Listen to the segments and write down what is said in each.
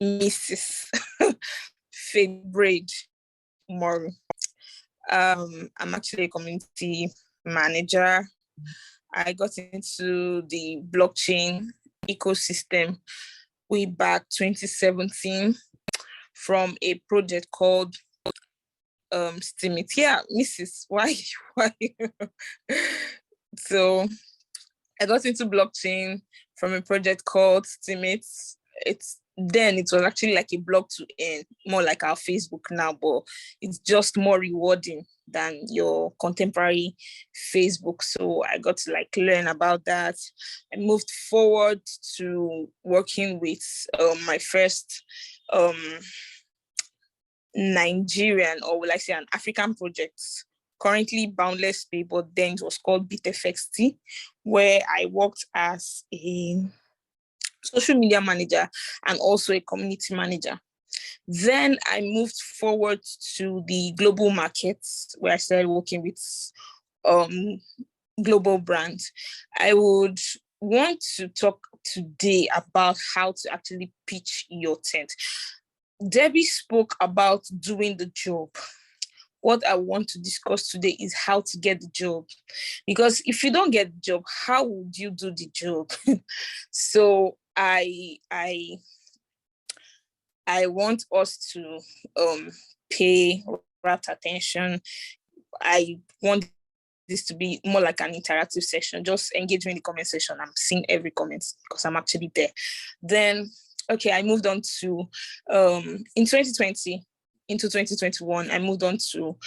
Mrs. Faith Braid Moru. I'm actually a community manager. I got into the blockchain ecosystem way back 2017 from a project called Steemit. Yeah, Mrs. Why? So I got into blockchain from a project called Steemit. It was actually like a blog to earn, more like our Facebook now, but it's just more rewarding than your contemporary Facebook. So I got to like learn about that. I moved forward to working with my first Nigerian, or will I say an African project, currently Boundless Pay, but then it was called BitFXT, where I worked as a social media manager and also a community manager. Then I moved forward to the global markets, where I started working with global brands. I would want to talk today about how to actually pitch your tent. Debbie spoke about doing the job. What I want to discuss today is how to get the job. Because if you don't get the job, how would you do the job? So I want us to pay rapt attention. I want this to be more like an interactive session. Just engage me in the comment section. I'm seeing every comment because I'm actually there. Then, okay, I moved on to, in 2020, into 2021, I moved on to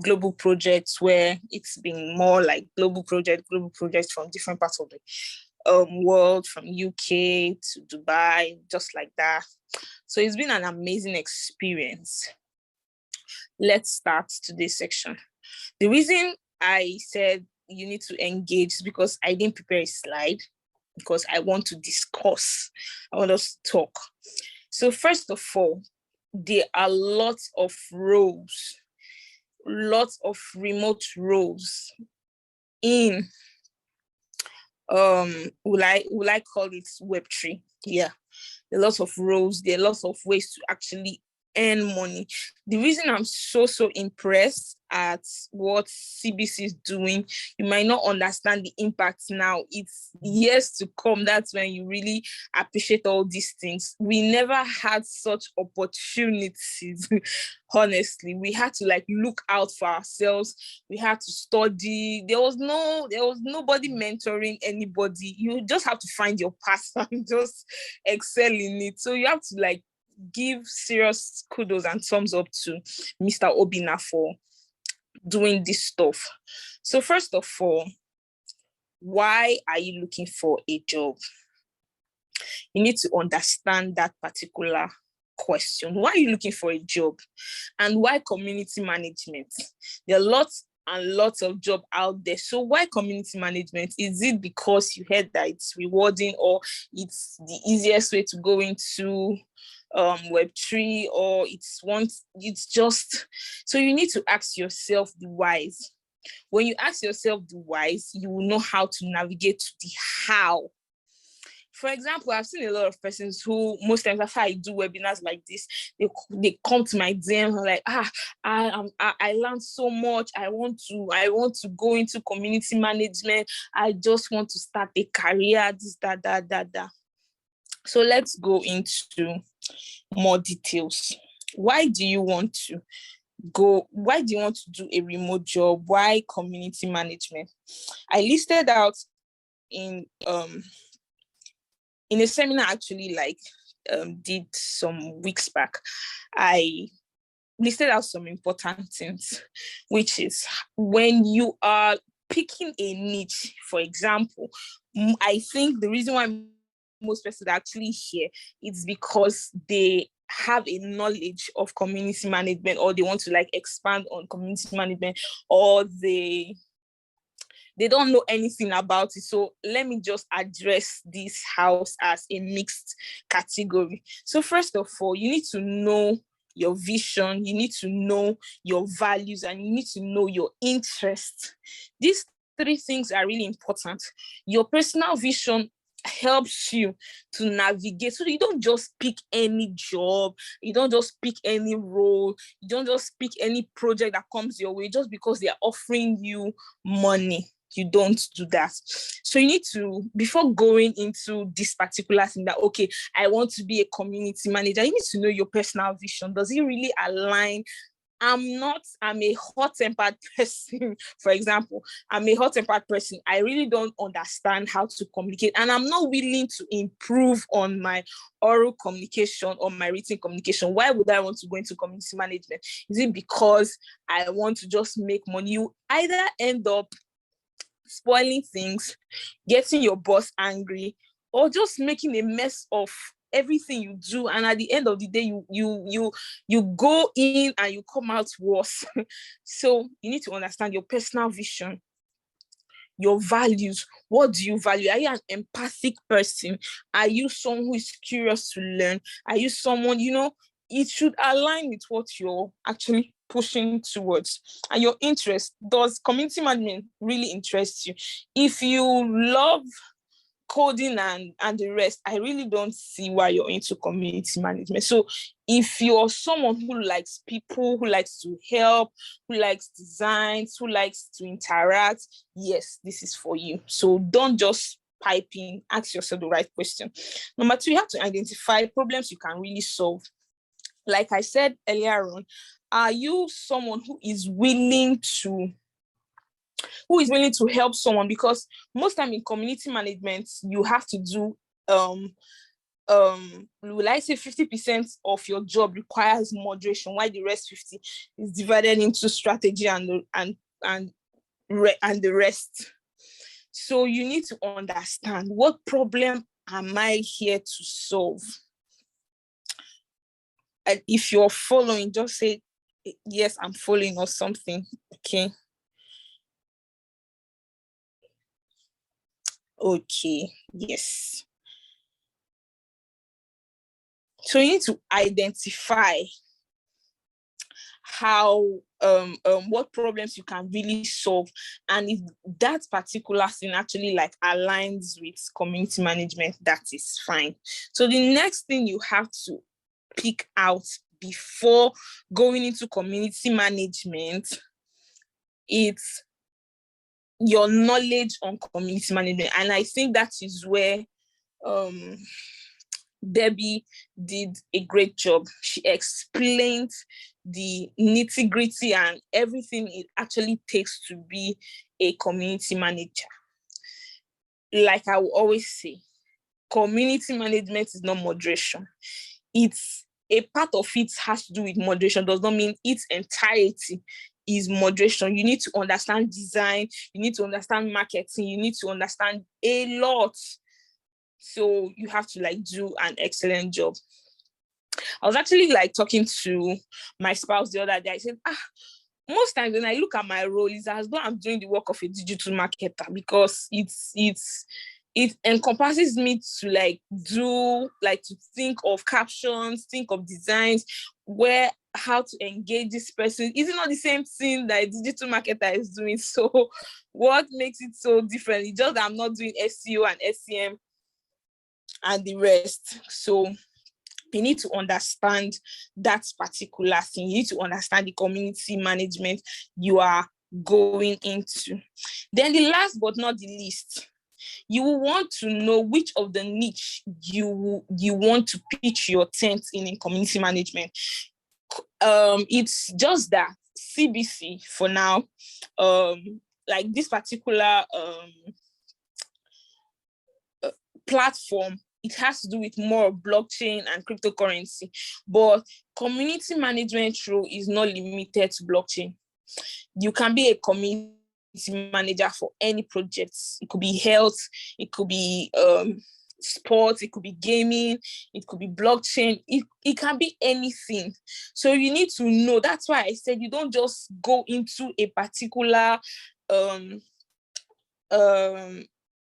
global projects, where it's been more like global projects from different parts of the world, from UK to Dubai, just like that. So it's been an amazing experience. Let's start today's section. The reason I said you need to engage is because I didn't prepare a slide, because I want to discuss, I want us to talk. So first of all, there are lots of roles, lots of remote roles in will I call it Web3? Yeah, there are lots of roles, there are lots of ways to actually earn money. The reason I'm so impressed at what CBC is doing, you might not understand the impact now. It's years to come. That's when you really appreciate all these things. We never had such opportunities. Honestly, we had to like look out for ourselves. We had to study. There was nobody mentoring anybody. You just have to find your path and just excel in it. So you have to like give serious kudos and thumbs up to Mr. Obina for doing this stuff. So first of all, why are you looking for a job? You need to understand that particular question. Why are you looking for a job? And why community management? There are lots and lots of jobs out there. So why community management? Is it because you heard that it's rewarding, or it's the easiest way to go into Web3, or it's just, so you need to ask yourself the whys. When you ask yourself the whys, you will know how to navigate to the how. For example, I've seen a lot of persons who, most times after I do webinars like this, they come to my DM like, I learned so much. I want to go into community management. I just want to start a career, this, that. So let's go into more details. Why do you want to do a remote job? Why community management? I listed out in a seminar actually, did some weeks back. I listed out some important things, which is when you are picking a niche. For example, I think the reason why most persons are actually here is because they have a knowledge of community management, or they want to like expand on community management, or they don't know anything about it. So let me just address this house as a mixed category. So first of all, you need to know your vision, you need to know your values, and you need to know your interests. These three things are really important. Your personal vision helps you to navigate. So you don't just pick any job, you don't just pick any role, you don't just pick any project that comes your way just because they are offering you money. You don't do that. So you need to, before going into this particular thing that, okay, I want to be a community manager, you need to know your personal vision. Does it really align? I'm a hot-tempered person. For example, I'm a hot-tempered person. I really don't understand how to communicate, and I'm not willing to improve on my oral communication or my written communication. Why would I want to go into community management? Is it because I want to just make money? You either end up spoiling things, getting your boss angry, or just making a mess of everything you do, and at the end of the day you go in and you come out worse. So you need to understand your personal vision, your values. What do you value? Are you an empathic person? Are you someone who is curious to learn? Are you someone, it should align with what you're actually pushing towards and your interest. Does community management really interest you? If you love coding and the rest, I really don't see why you're into community management. So if you're someone who likes people, who likes to help, who likes designs, who likes to interact, yes, this is for you. So don't just pipe in, ask yourself the right question. Number 2, you have to identify problems you can really solve. Like I said earlier on, are you someone who is willing to help someone? Because most time in community management, you have to do will I say 50% of your job requires moderation, while the rest 50 is divided into strategy and the rest. So you need to understand, what problem am I here to solve? And if you're following, just say yes, I'm following, or something. Okay, yes. So you need to identify how what problems you can really solve, and if that particular thing actually like aligns with community management, that is fine. So the next thing you have to pick out before going into community management, it's your knowledge on community management. And I think that is where Debbie did a great job. She explained the nitty-gritty and everything it actually takes to be a community manager. Like I will always say, community management is not moderation. It's a part of it has to do with moderation. Does not mean its entirety is moderation. You need to understand design, you need to understand marketing, you need to understand a lot. So you have to like do an excellent job. I was actually like talking to my spouse the other day. I said, most times when I look at my role, it's as though I'm doing the work of a digital marketer, because it encompasses me to to think of captions, think of designs, how to engage this person. Is it not the same thing that a digital marketer is doing? So what makes it so different? It's just that I'm not doing SEO and SEM and the rest. So you need to understand that particular thing. You need to understand the community management you are going into. Then the last but not the least, you will want to know which of the niche you want to pitch your tent in community management. It's just that CBC for now, like this particular platform, it has to do with more blockchain and cryptocurrency, but community management role is not limited to blockchain. You can be a community manager for any projects. It could be health, it could be sports, it could be gaming, it could be blockchain, it can be anything. So you need to know. That's why I said you don't just go into a particular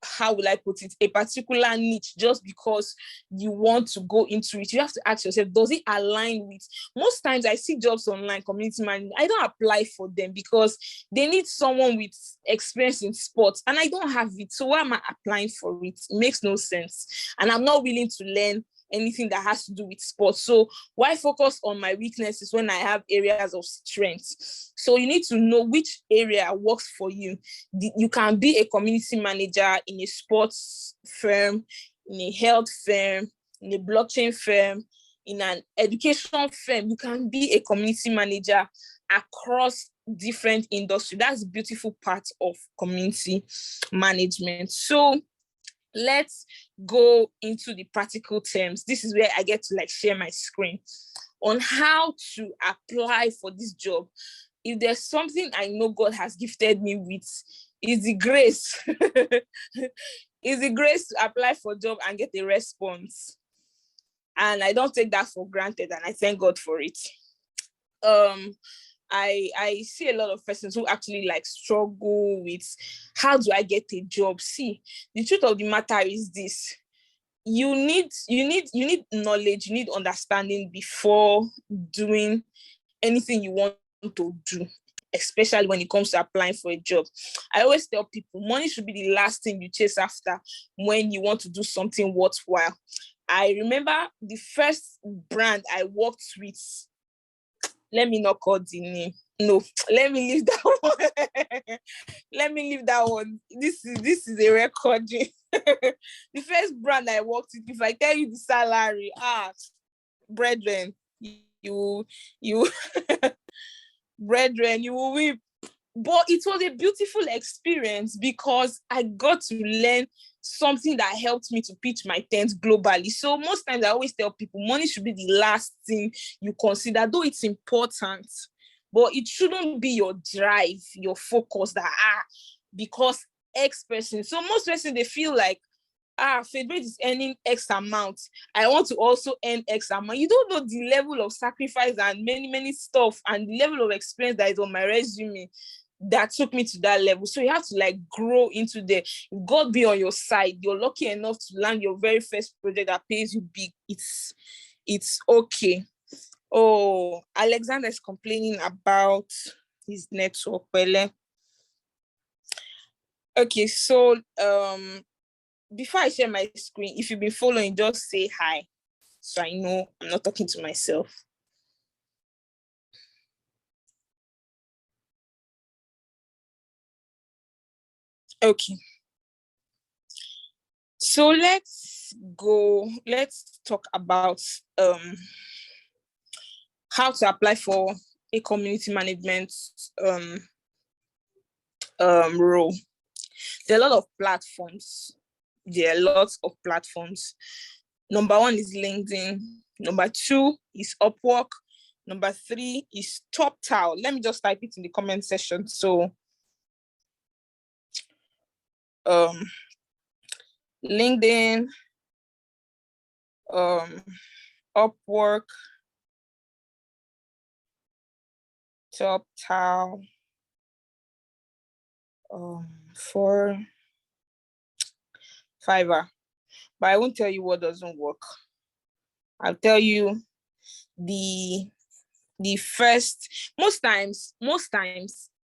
how will I put it, a particular niche just because you want to go into it. You have to ask yourself, does it align with, most times I see jobs online, community management, I don't apply for them because they need someone with experience in sports and I don't have it. So why am I applying for it? It makes no sense. And I'm not willing to learn anything that has to do with sports. So why focus on my weaknesses when I have areas of strength? So you need to know which area works for you. You can be a community manager in a sports firm, in a health firm, in a blockchain firm, in an education firm. You can be a community manager across different industries. That's the beautiful part of community management. So let's go into the practical terms. This is where I get to share my screen on how to apply for this job. If there's something I know God has gifted me with, is the grace. Is the grace to apply for a job and get a response. And I don't take that for granted, and I thank God for it. I see a lot of persons who actually struggle with, how do I get a job? See, the truth of the matter is this: you need knowledge, you need understanding before doing anything you want to do, especially when it comes to applying for a job. I always tell people, money should be the last thing you chase after when you want to do something worthwhile. I remember the first brand I worked with. Let me not call the name. No, let me leave that one. Let me leave that one. This is a recording. The first brand I worked with, if I tell you the salary, brethren, you brethren, you will weep. But it was a beautiful experience because I got to learn something that helped me to pitch my tent globally. So most times I always tell people, money should be the last thing you consider, though it's important, but it shouldn't be your drive, your focus that, because X person. So most persons, they feel like, Fedbridge is earning X amount, I want to also earn X amount. You don't know the level of sacrifice and many stuff and the level of experience that is on my resume that took me to that level. So you have to grow into there. God be on your side. You're lucky enough to land your very first project that pays you big. It's okay. Oh, Alexander is complaining about his network. Okay, so before I share my screen, if you've been following, just say hi, so I know I'm not talking to myself. Okay. So let's talk about how to apply for a community management role. There are a lot of platforms. Number one is LinkedIn. Number two is Upwork. Number three is TopTal. Let me just type it in the comment section. So LinkedIn, Upwork, TopTal, for Fiverr. But I won't tell you what doesn't work. I'll tell you the first, most times,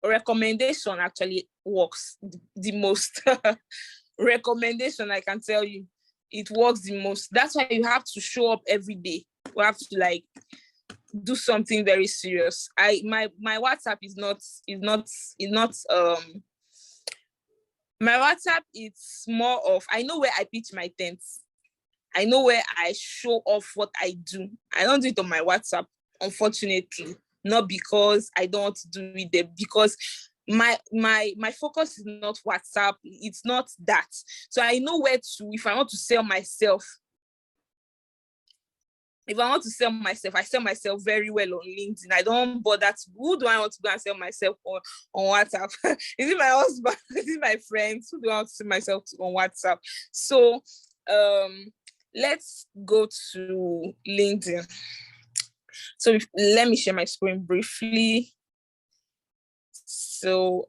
recommendation actually works the most. Recommendation, I can tell you, it works the most. That's why you have to show up every day. You have to do something very serious. My WhatsApp is not my WhatsApp, it's more of, I know where I pitch my tents. I know where I show off what I do. I don't do it on my WhatsApp, unfortunately. Not because I don't want to do it there, because my focus is not WhatsApp. It's not that. So I know where to, if I want to sell myself, I sell myself very well on LinkedIn. I don't bother to, who do I want to go and sell myself on WhatsApp? Is it my husband? Is it my friends? Who do I want to sell myself to on WhatsApp? So let's go to LinkedIn. So let me share my screen briefly. So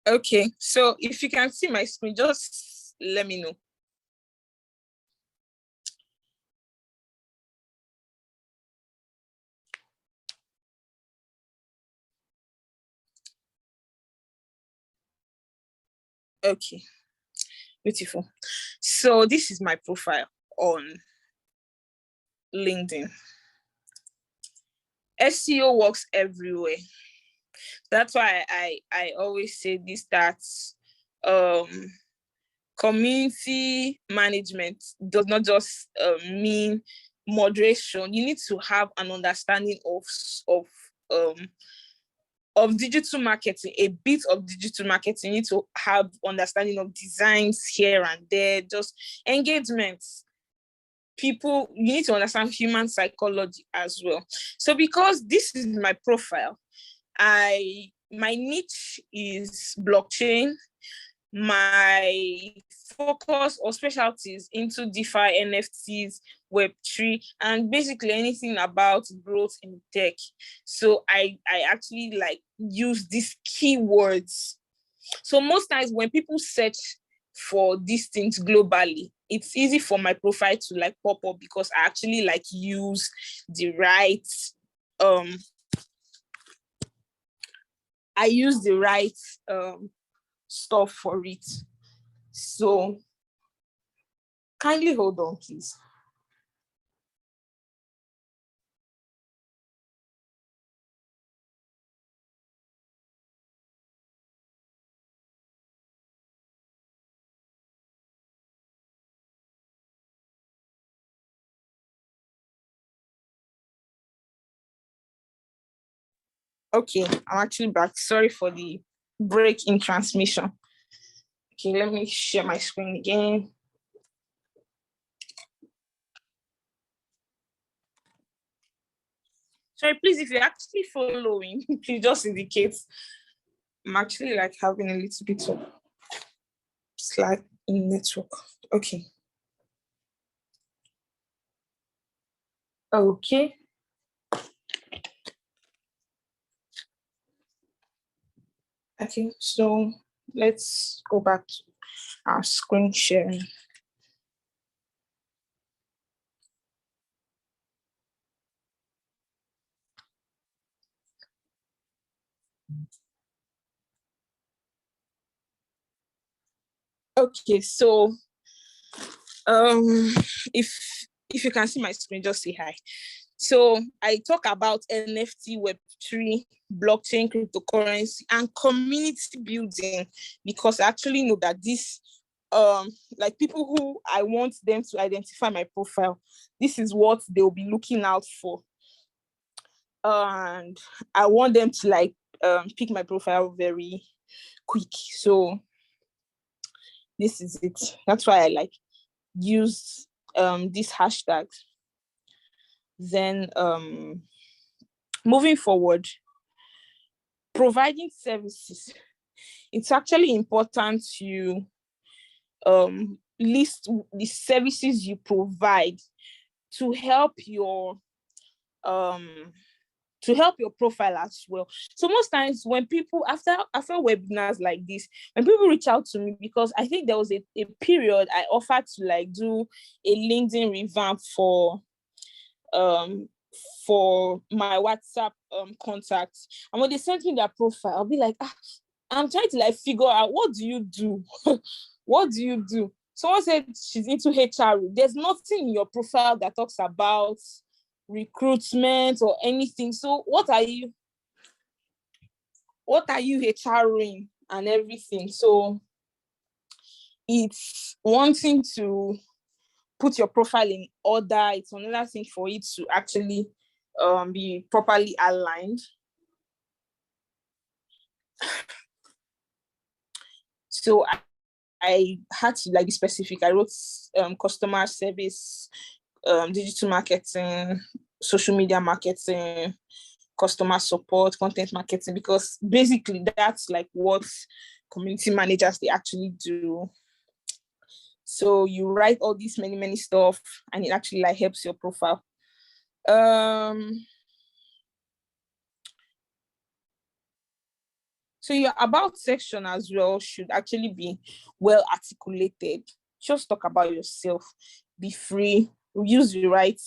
Okay, so if you can see my screen, just let me know. Okay, beautiful. So this is my profile on LinkedIn. SEO works everywhere. That's why I always say this, that um community management does not just mean moderation. You need to have an understanding um of digital marketing, a bit of digital marketing. You need to have understanding of designs here and there, just engagements. People, you need to understand human psychology as well. So because this is my profile, my niche is blockchain. My focus or specialties into DeFi, NFTs, Web3, and basically anything about growth in tech. So I actually like use these keywords. So most times when people search for these things globally, it's easy for my profile to like pop up because I actually like use the right um I use the right stuff for it. So kindly hold on, please. Okay, I'm actually back. Sorry for the break in transmission. Okay, let me share my screen again. Sorry, please, if you're actually following, please just indicate. I'm actually like having a little bit of slack in network. Okay. Okay. Okay, so let's go back to our screen sharing. Okay, so um if you can see my screen, just say hi. So I talk about NFT, Web3, blockchain, cryptocurrency, and community building because I actually know that this, like people who I want them to identify my profile, this is what they'll be looking out for. And I want them to like pick my profile very quick. So this is it. That's why I like use this hashtag. Then moving forward, providing services. It's actually important to list the services you provide to help your um profile as well. So most times when people after webinars like this, when people reach out to me, because I think there was a period I offered to like do a LinkedIn revamp um for my WhatsApp contacts. And when they sent me their profile, I'll be like, I'm trying to like figure out, what do you do? What do you do? Someone said she's into HR. There's nothing in your profile that talks about recruitment or anything. So what are you HRing and everything? So it's one thing to put your profile in order. It's another thing for it to actually be properly aligned. So I had to like be specific. I wrote customer service, digital marketing, social media marketing, customer support, content marketing, because basically that's like what community managers they actually do. So you write all these many stuff and it actually like helps your profile. Um So your about section as well should actually be well articulated. Just talk about yourself. Be free. Use the right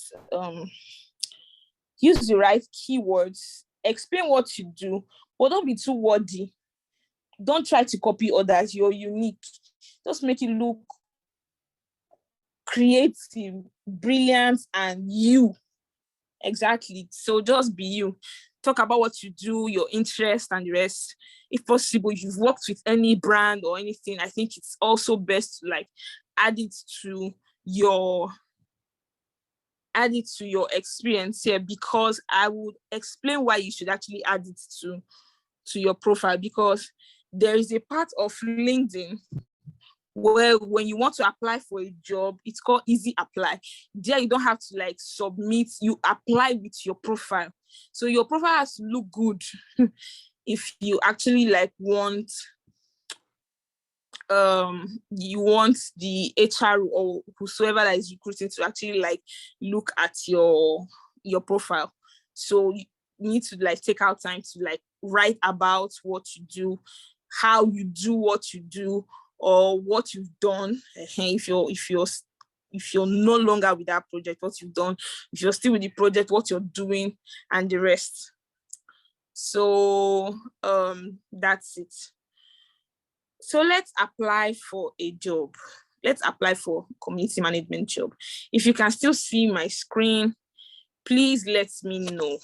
keywords. Explain what you do, but don't be too wordy. Don't try to copy others. You're unique. Just make it look creative, brilliant, and you. Exactly. So just be you. Talk about what you do, your interest, and the rest. If possible, if you've worked with any brand or anything, I think it's also best to like add it to your experience here, because I would explain why you should actually add it to your profile, because there is a part of LinkedIn where when you want to apply for a job, it's called easy apply. There you don't have to like submit, you apply with your profile. So your profile has to look good if you actually like want the HR or whosoever that is recruiting to actually like look at your profile. So you need to like take out time to like write about what you do, how you do what you do, or what you've done. If you're no longer with that project, what you've done. If you're still with the project, what you're doing, and the rest. So that's it. So let's apply for a job. Let's apply for community management job. If you can still see my screen, please let me know.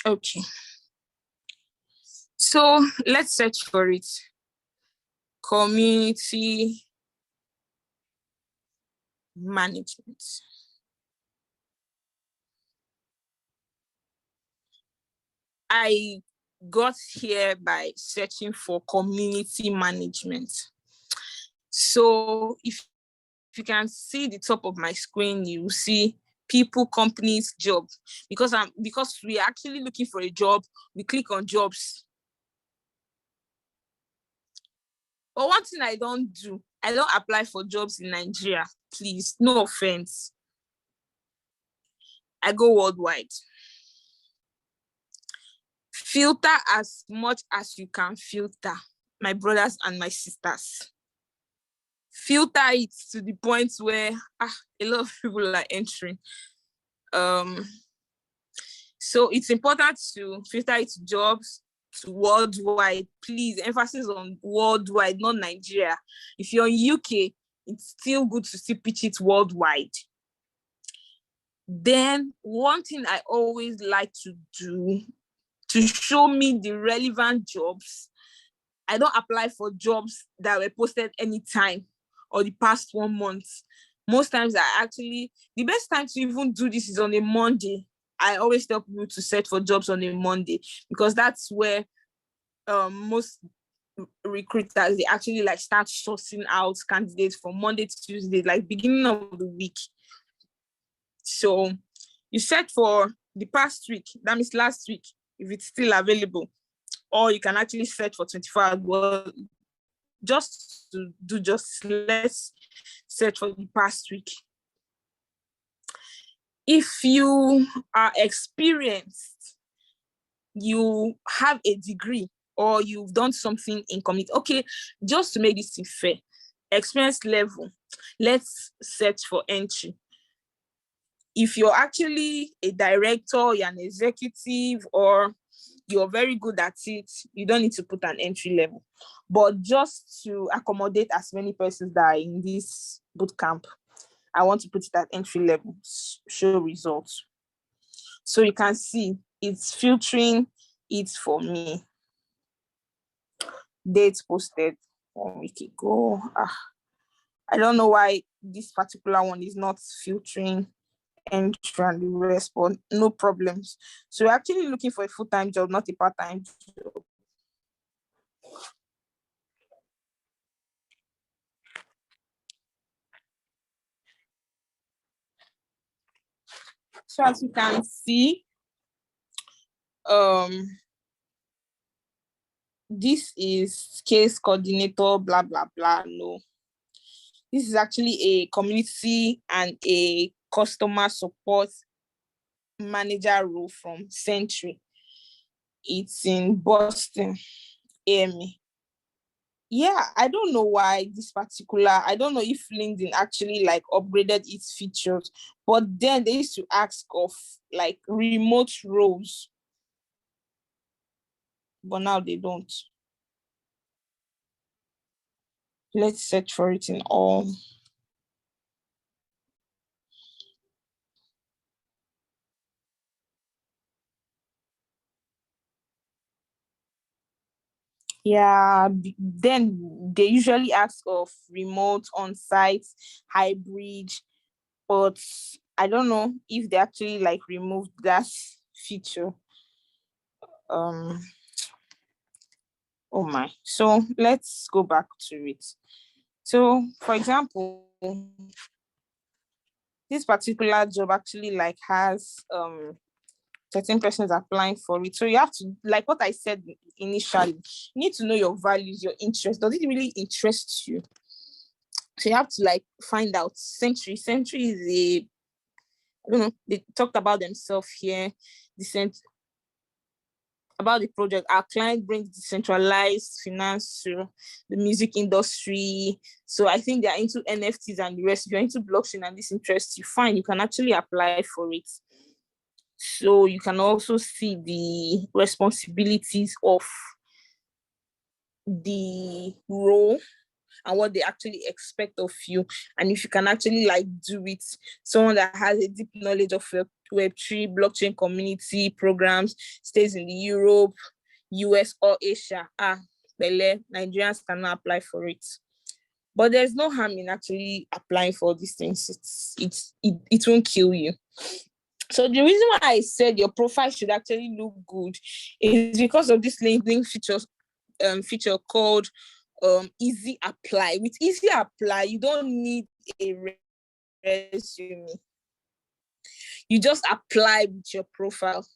Okay. So let's search for it. Community management. I got here by searching for community management. So if you can see the top of my screen, you see people, companies, job. Because we're actually looking for a job, we click on jobs. But one thing I don't do, I don't apply for jobs in Nigeria, please, no offense. I go worldwide. Filter as much as you can filter, my brothers and my sisters. Filter it to the point where a lot of people are entering. So it's important to filter it to jobs, to worldwide. Please, emphasis on worldwide, not Nigeria. If you're in UK, it's still good to still pitch it worldwide. Then one thing I always like to do to show me the relevant jobs, I don't apply for jobs that were posted anytime or the past 1 month. Most times the best time to even do this is on a Monday. I always tell people to search for jobs on a Monday, because that's where most recruiters, they actually like start sourcing out candidates from Monday to Tuesday, like beginning of the week. So you search for the past week, that means last week, if it's still available, or you can actually search for 24 hours. Well, just to do just let's search for the past week. If you are experienced, you have a degree, or you've done something in community, okay, just to make this fair, experience level, let's search for entry. If you're actually a director, you're an executive, or you're very good at it, you don't need to put an entry level. But just to accommodate as many persons that are in this bootcamp, I want to put it at entry level, show results. So you can see it's filtering it for me. Dates posted 1 week ago. I don't know why this particular one is not filtering entry and the rest, but no problems. So we're actually looking for a full-time job, not a part-time job. So as you can see, this is case coordinator, blah, blah, blah. No. This is actually a community and a customer support manager role from Century. It's in Boston, Amy. Yeah, I don't know why this particular, I don't know if LinkedIn actually like upgraded its features, but then they used to ask of like remote roles, but now they don't. Let's search for it in all. Yeah, then they usually ask of remote, on-site, hybrid, but I don't know if they actually like removed that feature. Oh my. So let's go back to it. So for example, this particular job actually like has 13 persons applying for it. So you have to, like what I said initially, you need to know your values, your interests. Does it really interest you? So you have to like find out. Century is a, I don't know, they talked about themselves here, about the project. Our client brings decentralized finance to the music industry. So I think they're into NFTs and the rest. If you're into blockchain and this interests you, fine, you can actually apply for it. So you can also see the responsibilities of the role and what they actually expect of you, and if you can actually like do it. Someone that has a deep knowledge of Web3 blockchain community programs, stays in the Europe, US or Asia. Nigerians cannot apply for it, but there's no harm in actually applying for these things. It won't kill you. So the reason why I said your profile should actually look good is because of this LinkedIn feature called easy apply. With easy apply, you don't need a resume. You just apply with your profile.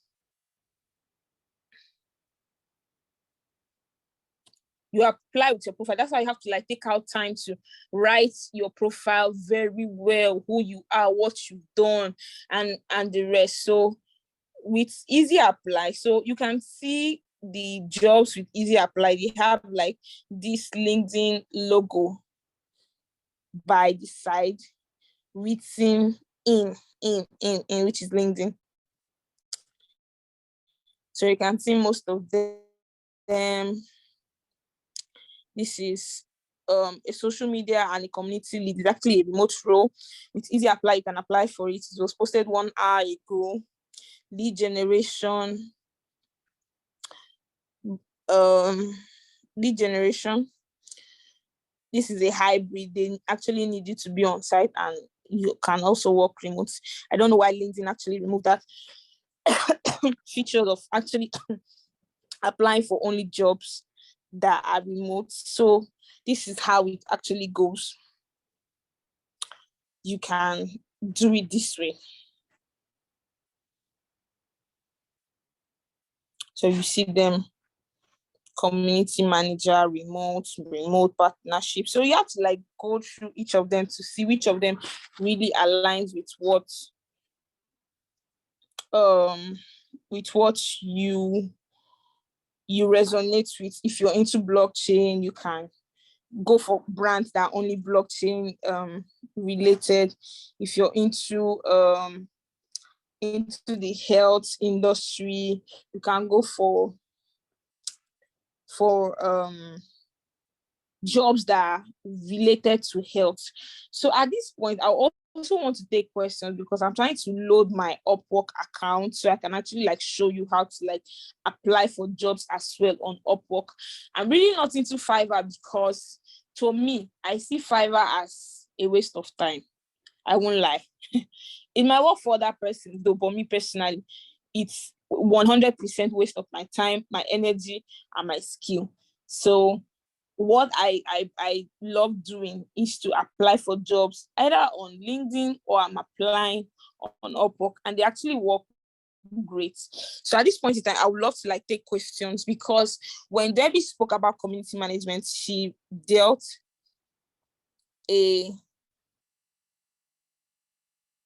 You apply with your profile. That's why you have to like take out time to write your profile very well, who you are, what you've done, and the rest. So with easy apply, so you can see the jobs with easy apply. They have like this LinkedIn logo by the side written in which is LinkedIn. So you can see most of them. This is a social media and a community lead. It's actually a remote role. With easy apply, you can apply for it. It was posted 1 hour ago. Lead generation. Lead generation. This is a hybrid. They actually need you to be on site and you can also work remote. I don't know why LinkedIn actually removed that feature of actually applying for only jobs that are remote. So this is how it actually goes. You can do it this way. So you see them, community manager, remote partnership. So you have to like go through each of them to see which of them really aligns with what you resonate with. If you're into blockchain, you can go for brands that are only blockchain related. If you're into the health industry, you can go for jobs that are related to health. So at this point, I also want to take questions because I'm trying to load my Upwork account so I can actually like show you how to like apply for jobs as well on Upwork. I'm really not into Fiverr because to me, I see Fiverr as a waste of time. I won't lie. It might work for that person though, but me personally, it's 100% waste of my time, my energy, and my skill. So what I love doing is to apply for jobs either on LinkedIn or I'm applying on Upwork, and they actually work great. So at this point in time, I would love to like take questions, because when Debbie spoke about community management, she dealt a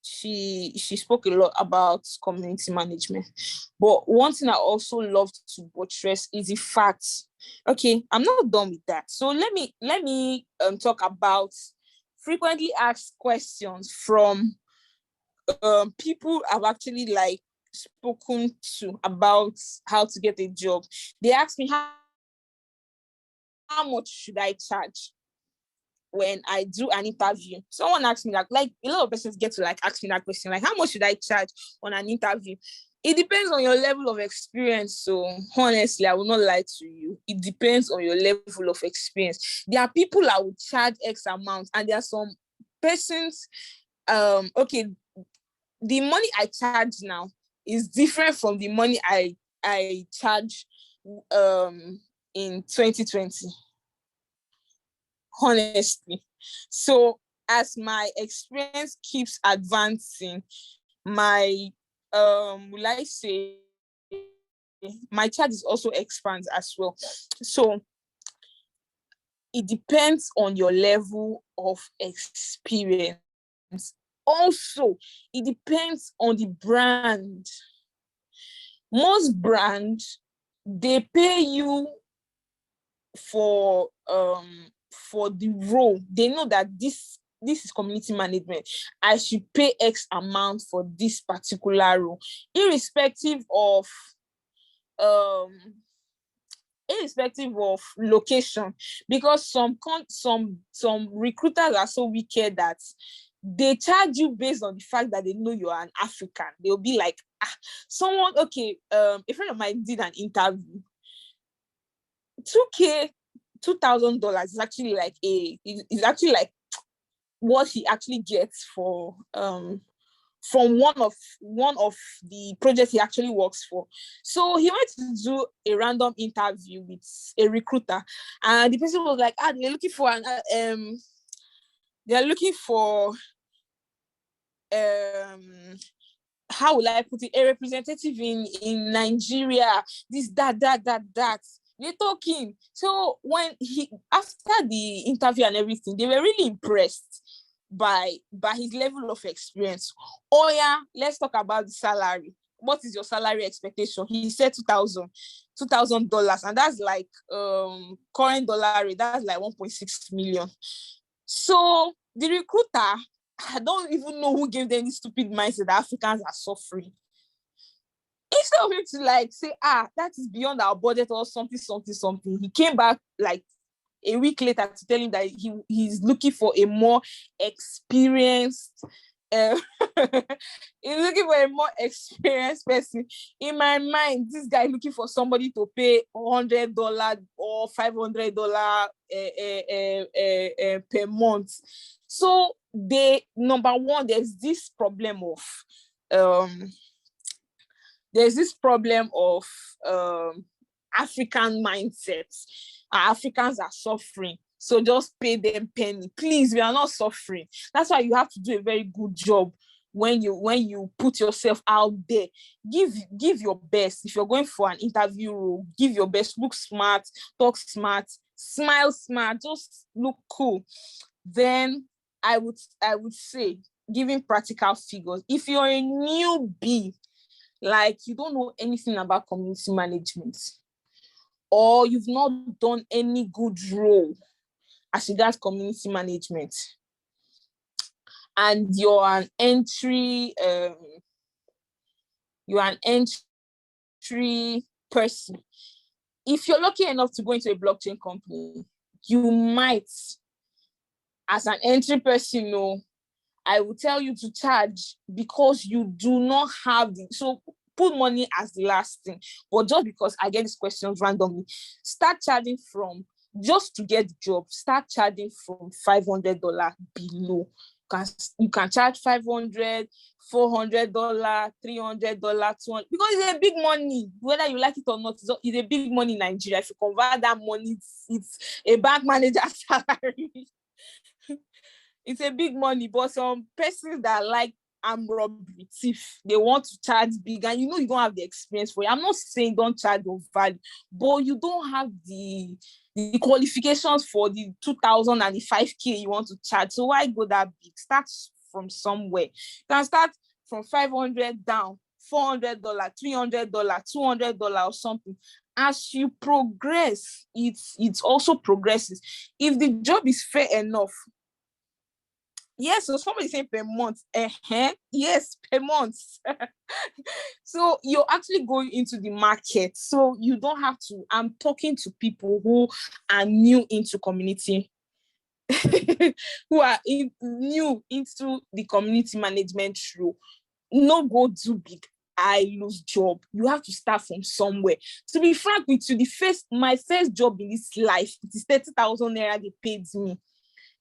she spoke a lot about community management. But one thing I also love to buttress is the fact, okay, I'm not done with that. So let me talk about frequently asked questions from people I've actually like spoken to about how to get a job. They ask me, how much should I charge when I do an interview? Someone asked me that, like a lot of persons get to like ask me that question, like how much should I charge on an interview? It depends on your level of experience. So honestly, I will not lie to you. It depends on your level of experience. There are people that will charge X amount, and there are some persons, okay, the money I charge now is different from the money I charge in 2020. Honestly. So as my experience keeps advancing, my will I say my charges also expands as well. So it depends on your level of experience. Also, it depends on the brand. Most brands, they pay you for the role. They know that this is community management. I should pay X amount for this particular role, irrespective of location, because some recruiters are so wicked that they charge you based on the fact that they know you are an African. They'll be like, someone, okay, a friend of mine did an interview. 2K, $2,000 is actually like is actually like what he actually gets for from one of the projects he actually works for. So he went to do a random interview with a recruiter, and the person was like, they're looking for how will I put it, a representative in Nigeria, this, that. They're talking. So when after the interview and everything, they were really impressed by his level of experience. Oh yeah, let's talk about the salary. What is your salary expectation? He said $2,000, and that's like current dollar rate, that's like 1.6 million. So the recruiter, I don't even know who gave them this stupid mindset that Africans are suffering. Instead of him to like say, that is beyond our budget or something, he came back like a week later to tell him that he's looking for a more experienced he's looking for a more experienced person. In my mind, this guy looking for somebody to pay $100 or $500 per month. So number one, there's this problem of African mindsets. Africans are suffering, so just pay them penny. Please, we are not suffering. That's why you have to do a very good job when you put yourself out there. Give your best. If you're going for an interview, give your best. Look smart, talk smart, smile smart, just look cool. Then I would say, giving practical figures, if you're a newbie, like you don't know anything about community management, or you've not done any good role as regards community management, and you're an entry person, if you're lucky enough to go into a blockchain company, you might, as an entry person, I will tell you to charge, because you do not have so put money as the last thing. But just because I get these questions randomly, start charging from, just to get the job, start charging from $500 below. You can charge $500, $400, $300, $200, because it's a big money. Whether you like it or not, it's a big money in Nigeria. If you convert that money, it's a bank manager's salary. It's a big money. But some persons that like armed robbery, thief. They want to charge big, and you don't have the experience for it. I'm not saying don't charge your value, but you don't have the qualifications for the 2,000 and the 5K you want to charge. So why go that big? Start from somewhere. You can start from 500 down, $400, $300, $200 or something. As you progress, it also progresses. If the job is fair enough, yes, so somebody saying per month. Yes, per month. So you're actually going into the market. So you don't have to. I'm talking to people who are new into community, who are new into the community management role. No go too big. I lose job. You have to start from somewhere. To be frank with you, my first job in this life, it is 30,000 naira they paid me.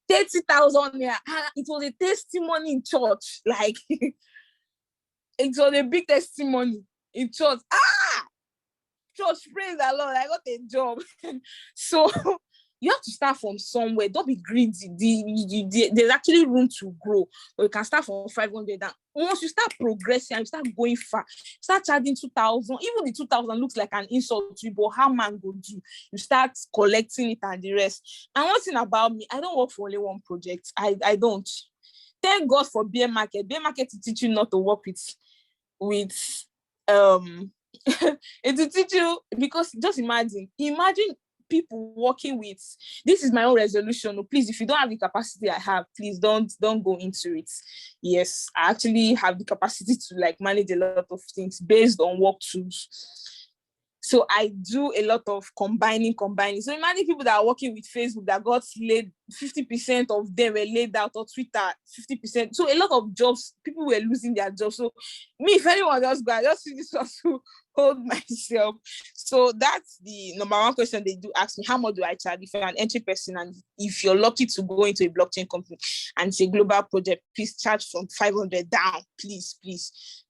30,000 naira. It was a testimony in church. Like, it was a big testimony in church. Church, praise the Lord, I got a job. So you have to start from somewhere. Don't be greedy. There's actually room to grow. But you can start from 500. And once you start progressing and you start going far, start charging 2,000. Even the 2,000 looks like an insult to you, but how man go do? You start collecting it and the rest. And one thing about me, I don't work for only one project. I don't. Thank God for beer market. Beer market to teach you not to work with it will teach you, because just imagine people working with, this is my own resolution. Please, if you don't have the capacity I have, please don't go into it. Yes, I actually have the capacity to like manage a lot of things based on work tools. So I do a lot of combining. So imagine people that are working with Facebook that got laid, 50% of them were laid out, or Twitter, 50%. So a lot of jobs, people were losing their jobs. So me, if anyone else go, I just see this one to hold myself. So that's the number one question they do ask me: how much do I charge if you're an entry person, and if you're lucky to go into a blockchain company and it's a global project, please charge from 500 down. Please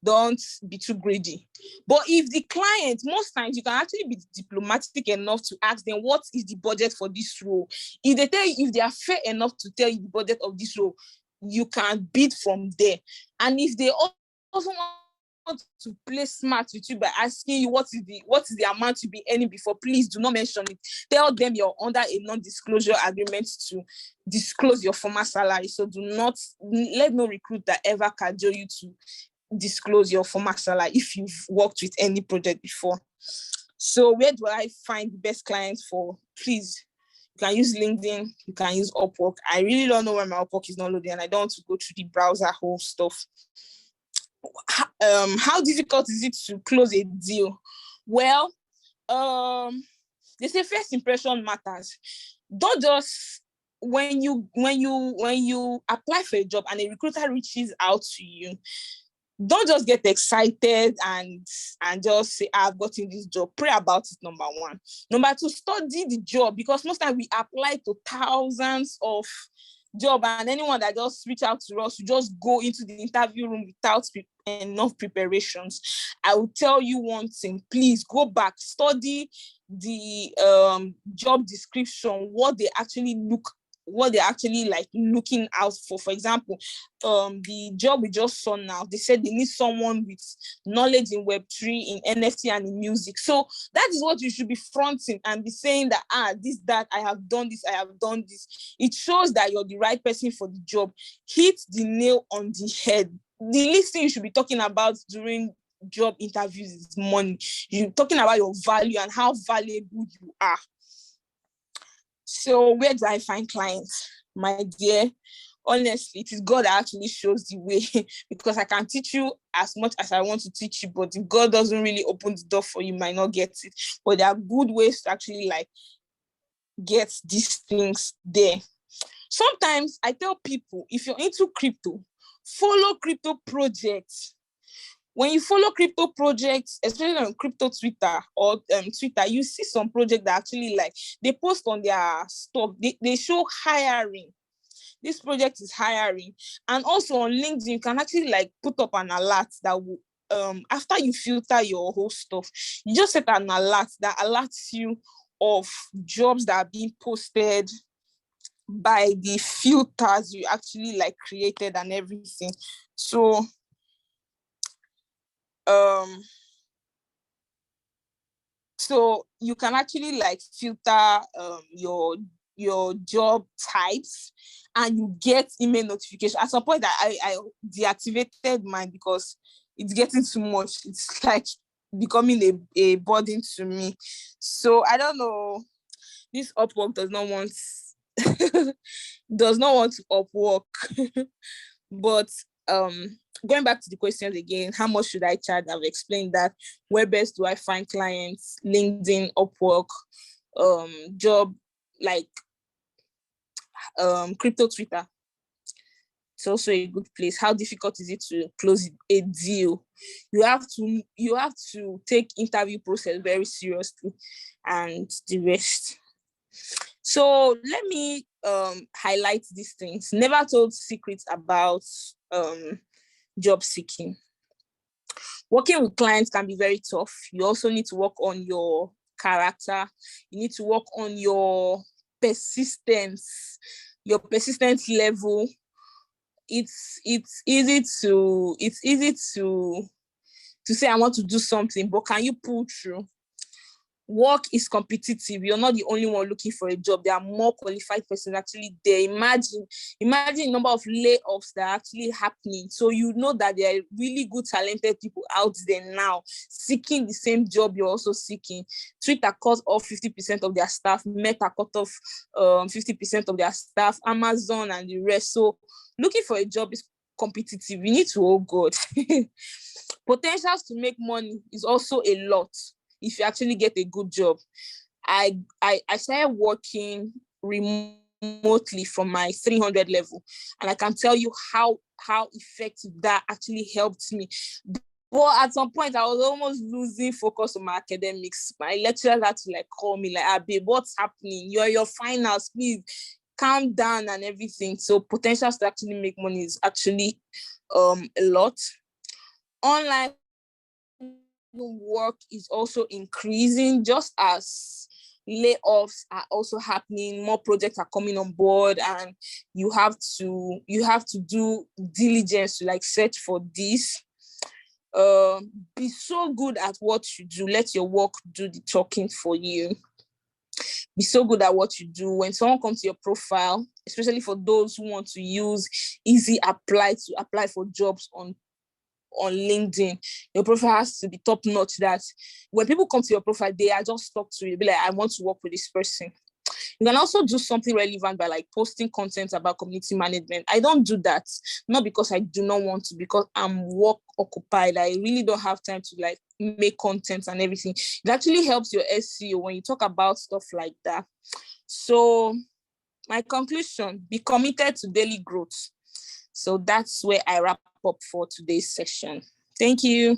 don't be too greedy. But if the client, most times you can actually be diplomatic enough to ask them, what is the budget for this role? If they tell you, if they are fair enough to tell you the budget of this role, you can bid from there. And if they also want to play smart with you by asking you what is the amount you've been earning before, please do not mention it. Tell them you're under a non-disclosure agreement to disclose your former salary. So do not let no recruiter ever cajole you to disclose your former salary if you've worked with any project before. So where do I find the best clients for? Please, you can use LinkedIn, you can use Upwork. I really don't know why my Upwork is not loading, and I don't want to go through the browser whole stuff. How difficult is it to close a deal? Well, they say first impression matters. Don't just, when you apply for a job and a recruiter reaches out to you, don't just get excited and just say, I've gotten this job. Pray about it, number one. Number two, study the job, because most times we apply to thousands of jobs, and anyone that just reach out to us, you just go into the interview room without enough preparations. I will tell you one thing: please go back, study the job description, what they actually like looking out for. For example, the job we just saw now, they said they need someone with knowledge in Web3, in NFT, and in music. So that is what you should be fronting and be saying that, I have done this. It shows that you're the right person for the job. Hit the nail on the head. The least thing you should be talking about during job interviews is money. You're talking about your value and how valuable you are. So where do I find clients? My dear, honestly, it is God that actually shows the way, because I can teach you as much as I want to teach you, but if God doesn't really open the door for you, you might not get it. But there are good ways to actually like get these things there. Sometimes I tell people, if you're into crypto, follow crypto projects. When you follow crypto projects, especially on crypto Twitter or Twitter, you see some projects that actually like, they post on their stuff, they show hiring. This project is hiring. And also on LinkedIn, you can actually like put up an alert that will, after you filter your whole stuff, you just set an alert that alerts you of jobs that are being posted by the filters you actually like created and everything. So So you can actually like filter your job types, and you get email notification. At some point I deactivated mine because it's getting too much. It's like becoming a burden to me. So I don't know. This Upwork does not want does not want to Upwork. But going back to the questions again, how much should I charge? I've explained that. Where best do I find clients? LinkedIn, Upwork, job like crypto Twitter. It's also a good place. How difficult is it to close a deal? You have to take interview process very seriously, and the rest. So let me highlight these things. Never told secrets about job seeking. Working with clients can be very tough. You also need to work on your character. You need to work on your persistence level. It's easy to say I want to do something, but can you pull through? Work is competitive. You're not the only one looking for a job. There are more qualified persons actually there. Imagine the number of layoffs that are actually happening. So you know that there are really good, talented people out there now seeking the same job you're also seeking. Twitter cut off 50% of their staff. Meta cut off 50% of their staff. Amazon and the rest. So looking for a job is competitive. You need to, oh God. Potentials to make money is also a lot if you actually get a good job. I started working remotely from my 300 level, and I can tell you how effective that actually helped me. But at some point, I was almost losing focus on my academics. My lecturers had to like call me like, babe, what's happening? You're your finals, please calm down and everything. So potentials to actually make money is actually a lot. Online work is also increasing, just as layoffs are also happening. More projects are coming on board, and you have to do diligence to like search for this. Be so good at what you do. Let your work do the talking for you. Be so good at what you do. When someone comes to your profile, especially for those who want to use easy apply to apply for jobs on LinkedIn, your profile has to be top notch, that when people come to your profile, they are just stuck to you. Be like, I want to work with this person. You can also do something relevant by like posting content about community management. I don't do that, not because I do not want to, because I'm work occupied. I really don't have time to like make content and everything. It actually helps your SEO when you talk about stuff like that. So my conclusion, be committed to daily growth. So that's where I wrap up for today's session. Thank you.